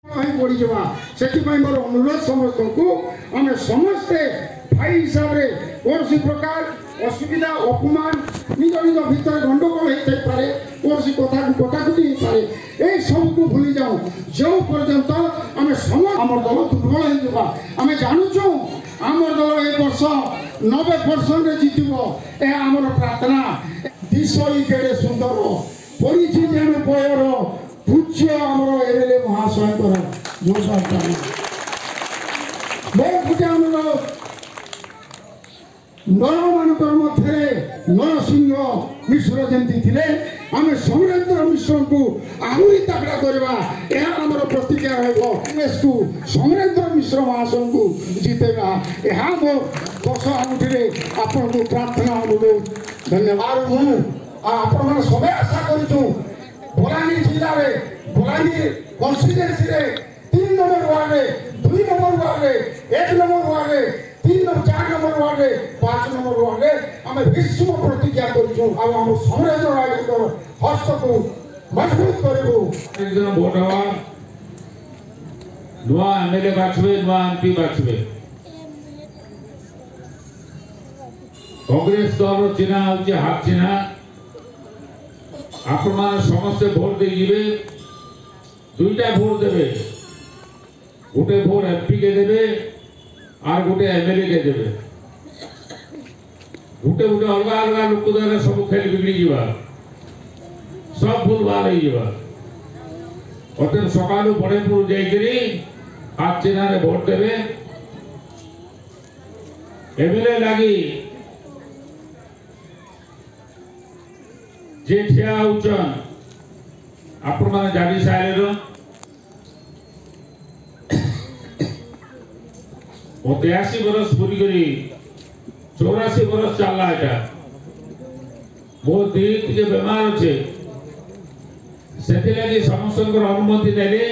बढ़ीजा से मोर अनुरोध समस्त को आम समस्ते भाई हिसाब से कौन प्रकार असुविधा अपमान निज निज भितर गंडगोल होता पारे कौन कथा कटाकटी हो पारे ये सब को भूली जाऊँ जो पर्यंत आम समस्त आम दल दुर्बल होमें जानूँ आम दल ए वर्ष 90% जितब यह आमर प्रार्थना दिश केड़े सुंदर पड़ी जेन पयर पूज्य आमर एमएलए महाशय बहुत गोटे आमर नर मान मध्य नरसिंह मिश्र जमी थे आम सौरेन्द्र मिश्र को आहरी तगड़ा करवा यह आम प्रतिज्ञा को सौरेन्द्र मिश्र महाशय को जितेगा यह मो 10 आंगुठी आपन को प्रार्थना अनुरोध धन्यवाद आपण सब आशा करूँ बलांगीर जिले में Balangir constituency 3 number ward 2 number ward 1 number ward 3 number 4 number ward 5 number ward आम विश्व प्रतिज्ञा करूँ आम सौरेन्द्र राय हस्त को मजबूत करूँ भोट हवा नुआ एमएलए बाछबे नुआ एमपी बाछबे कांग्रेस दल चिन्ह हूँ हाथ चिन्ह आपण मान समस्ते भोट दे जीवे दुईटा भोट देवे गोटे भोट एमपी के देवे और गोटे एमएलए के देवे गोटे गोटे अलग अलग लोक द्वारा सब खेल बिगड़ी जीवा सब भूल भाल हो जीवा अतः सकालू बड़ेपुर जाइकरी हाथ चिन्ह रे भोट देवे एमएलए लगी जे ठिया होचन आपण माने जानि सारे ओ 83 बरस पूरी करी 84 बरस चलला एटा बहुत दिन के बीमार छे सेते लागि समस्त अनुमति देले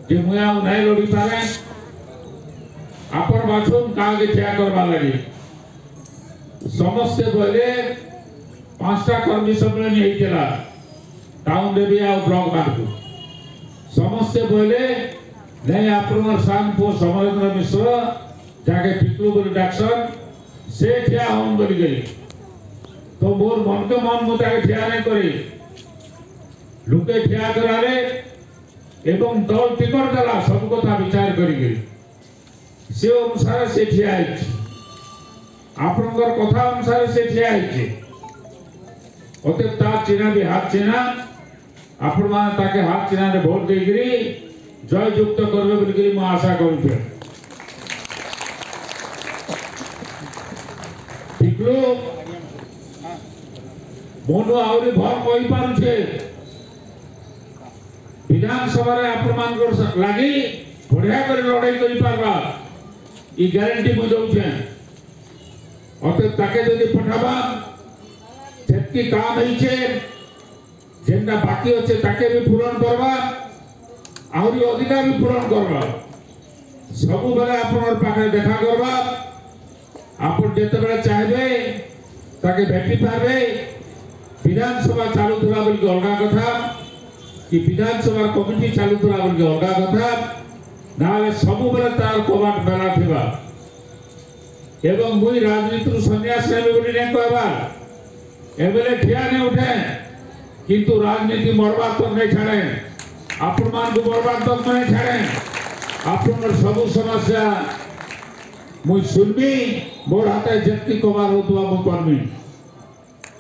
जे मुया नै लड़ी पारे आपण बाछुन का के ठिया करबा लागि समस्त बोले 5टा कर्मी सम्मेलन होता टाउन देविया और ब्लॉक मार्ग समस्ते बोले नहीं आपन शाम को सौरेन्द्र मिश्र जाके टिकलू बोली डाक्सन से ठिया हम बोली गई तो मोर मन के मन मुझे ठिया नहीं करी लुके ठिया कराले एवं दल टिकट देला सब कथा विचार करी से अनुसार से ठिया आपन कथा अनुसार से ठिया अतः तार चिन्ह भी हाथ चिन्ह आपण मान ताके हाथ चिन्ह रे भोट देगिरी जय युक्त करबे बोली म आशा करूँ टिकलो मोनो आउरी भर कहि पारुछे विधानसभा रे आपण मान लागि बढ़िया कर लड़ाई करि पारबा ई गारंटी मु दउछे अतः ताके जदी पठाबा सेतकी काम होइछे जेंडा बाकी अच्छे ताके भी पूरण करबा आउरी अधिकार भी पूरण करबा सब बेले आपनर पाखे देखा करबा आपण जेते बेले चाहबे ताके भेटी पाबे विधानसभा चालू थला बोल के अलगा कथा कि विधानसभा कमिटी चालू थला बोल के अलगा कथा नाले सब बेले तार कबाट बेला थिबा एवं मुई राजनीति सन्यास नेबे बोली ने कहबा एमएलए ठिया नहीं उठे किंतु राजनीति मरबार तो नहीं छाड़े आपण मान को मरबार तो नहीं छाड़े आपण सब समस्या मुई सुनबी मोर हाथे जत्ती कबार होतवा मु करमी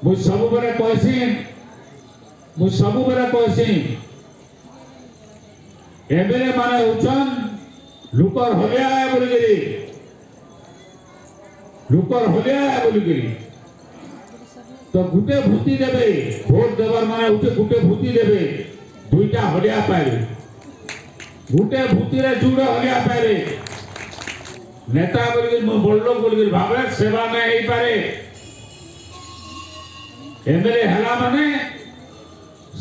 मुई सब बेले कहसी एमएलए माने होचन लुकर हलिया बोली गिरी तो गुटे भूति देवे भोट देवर माने उठे गुटे भूति देवे दुईटा हलिया पाए गुटे भूति रे जुड़े हलिया पाए नेता बोल बड़ लोग बोल भावे सेवा में ही पारे एमएलए हला माने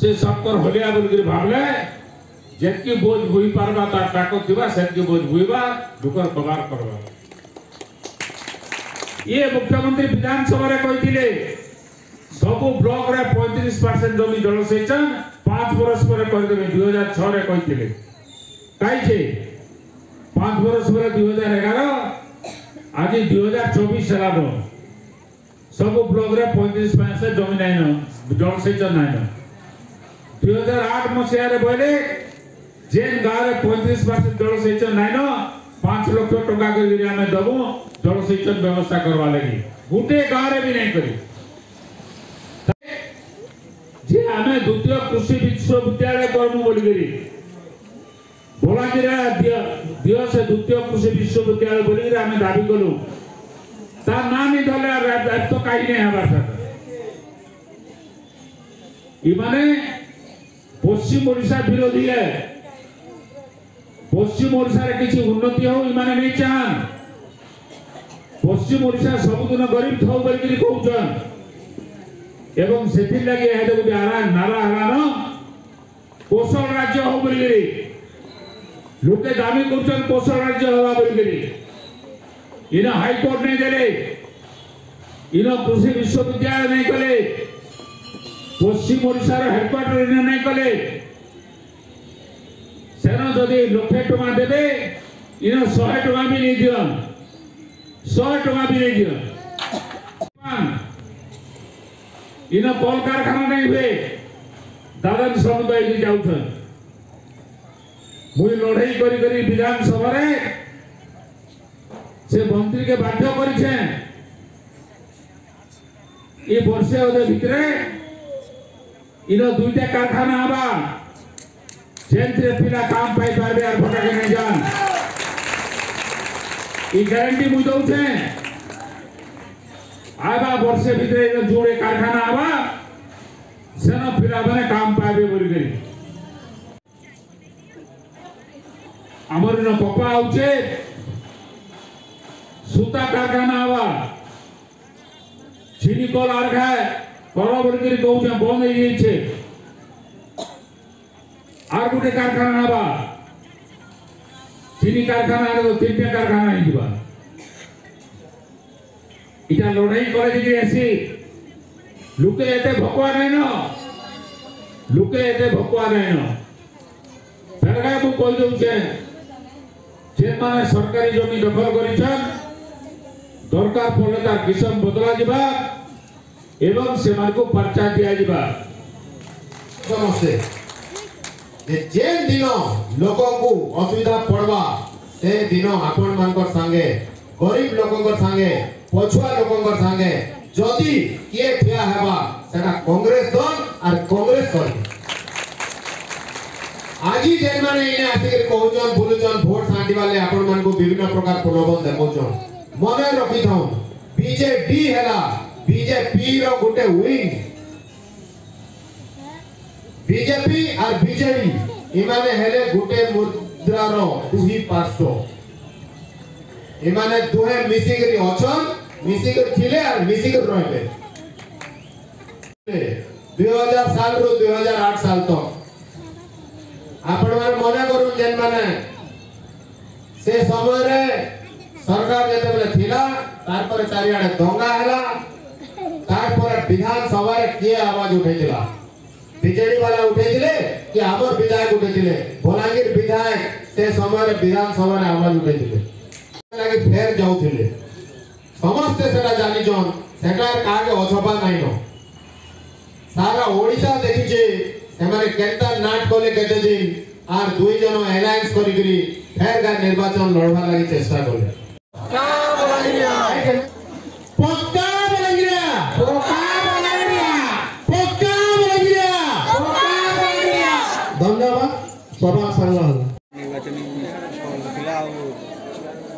से सबकर हलिया बोल भावले जेतकी बोझ बुई पारबा ता टाको दिबा सेतकी बोझ बुईबा दुकर कबार करबा ये मुख्यमंत्री विधानसभा रे कहिथिले सब ब्लॉक रे 35% जमी जलसेचन 5 वर्ष पर कर देबे 2006 रे कहिथिले काई 5 वर्ष पर 2011 आज 2024 हेलानो सब ब्लॉक रे 35 पैसे जमी नाइन जलसेचन नाइन 2008 मसीह रे बोले जेन गाँव रे 35% जलसेचन नाइन 5 लाख टका कर आमे दबो जलसेचन व्यवस्था करवा लगी गुटे गाँव रे भी नहीं करी जे आमे द्वितीय कृषि विश्वविद्यालय करमु बोली करी बलांगीर दियो से द्वितीय कृषि विश्वविद्यालय बोली आमे दाबी कलु तार नाम ही धले तो कहीं नहीं हमारे साथ इमाने पश्चिम ओडिशा विरोधी है पश्चिम ओडिशा रे किसी उन्नति हो इमाने नहीं चाहन पश्चिम ओडिशा सबुदिन गरीब थाउ बोली कहउछन एवं सेथि लागि हेदे गुडी आरा नारा हरानो कोशल राज्य हो बोली लोके दाबी करछन कोशल राज्य होवा बोली इन हाईकोर्ट नहीं देले इन कृषि विश्वविद्यालय नहीं कले पश्चिम ओडिशा रे हेडक्वार्टर इन नहीं कले सेना जदि लक्षे टका देबे इन 100 टका भी नहीं दियन 100 टका भी नहीं दियन इन कल कारखाना नहीं हुए दादन समुदाय की जाउछन मुई लड़ाई करी करी विधानसभा रे से मंत्री के बाध्य करिछे ये वर्षे ओदे भितरे इन दुईटा कारखाना आबा जेंत्रे पिला काम पाई पारबे आर भटा के नहीं जान ई गारंटी मुई दउछे आबा वर्षे भितरे इन जोड़े कारखाना आबा सेना पिला माने काम पाबे बोली करी हमर न पप्पा आउछे सूता कारखाना हवा चीनी कल आर खाए करो बोल के कहू बंद हो जाइए आर गोटे कारखाना हवा चीनी कारखाना तो 3टा कारखाना ही दिबा इटा लड़ाई करे जे ऐसी लुके एते भकवा नहीं न लुके एते भकवा नहीं न सरकार को कह दउ छे जे माने सरकारी जमी दखल करिछन दरकार पड़े तार किसम बदला जिबा एवं से मान को पर्चा दिया जिबा समस्ते जे दिन लोगों को असुविधा पड़वा से दिन आपण मानकर संगे गरीब लोगों संगे पछुआ लोगों संगे जदि किए ठिया हेबा सेटा कांग्रेस दल और कांग्रेस कर आज जेन माने इने आसी के कहउचन बोलुचन वोट सांडी वाले आपण मान को विभिन्न प्रकार प्रलोभन देखउचन मने रखी थाउ बीजेडी हैला बीजेपी रो गुटे विंग बीजेपी और बीजेडी इमाने हेले गुटे मुद्रा रो दुही पार्श्व इमाने दुहे मिसिकरी अछन मिसिकर थिले और मिसिकर रहबे 2000 साल रो 2008 साल तक आपण माने मने करू जेन माने से समय रे सरकार जेते बेले थिला तार पर चारियाडे दंगा हैला तार पर विधानसभा रे के आवाज उठैतिला बीजेडी वाला उठैतिले कि हमर विधायक उठैतिले बलांगीर विधायक से समय रे विधानसभा रे आवाज उठैतिले लागि फेर जाउथिले समस्त सेटा जानि जन सेटा कागे अछपा नाही न सारा ओडिसा देखिचे सेमाने केंता नाट कोले केते दिन आर दुई जनो अलायंस करी करी फेर गा निर्वाचन लड़वा लागि चेष्टा करले पक्का बलांगीरा धन्यवाद सभा सरला निर्वाचन थिला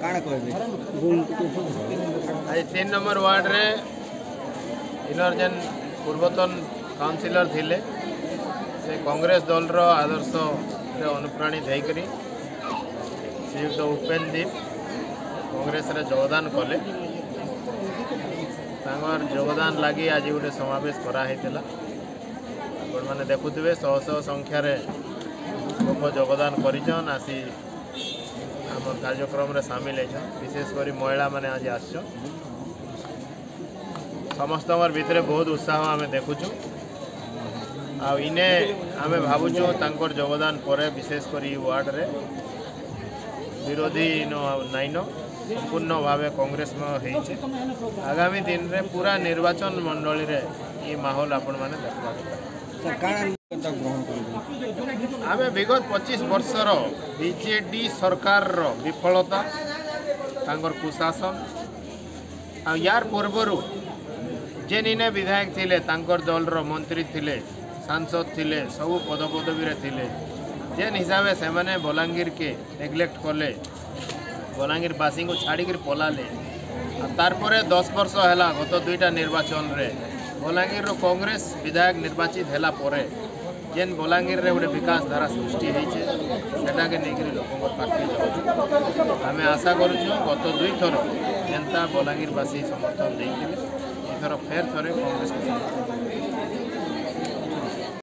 काण कहबे आज 3 नंबर वार्ड रे इनर जेन पूर्वतन काउंसिलर थिले से कांग्रेस दल रो आदर्श रे अनुप्राणित होई करी श्रीयुक्त उपेन्द्र दीप कांग्रेस रे योगदान कले तांगर योगदान लगी आज गोटे समावेश करा हेतिला आपण माने देखुथिबे 100 संख्या रे लोक योगदान करिछन आसी हमर कार्यक्रम रे शामिल है विशेष करी महिला माने आज आछो समस्त भीतर बहुत उत्साह आम देखुचु इने आम भावुँ तांकर योगदान पर विशेषकर वार्ड रे विरोधी नाइन संपूर्ण भाव कांग्रेस में होइछे। आगामी दिन रे पूरा निर्वाचन मंडली रे ये माहौल आपण माने देखबा सर काण ग्रहण कर आम विगत 25 वर्षर बीजेडी सरकार रो विफलता तांकर कुशासन आ यार पूर्वर जेन इने विधायक थिले तांकर दल रो मंत्री थिले सांसद थिले सब पदपदवी रे थिले जेन हिसाब से मैंने बलांगीर के नेग्लेक्ट कले बलांगीर बासी को छाड़िक पलाले तारपर 10 वर्ष है गत दुईटा निर्वाचन रे बलांगीर कांग्रेस विधायक निर्वाचित है जेन बलांगीर रे गोटे विकास धारा सृष्टि होइछे सेटा के नेकरी लोकंर पार्टी जाउछु। आमे आशा करूछु गत दुई थर जनता बलांगीरवासी समर्थन देइथिले एथर फेर थरे कांग्रेस के समर्थन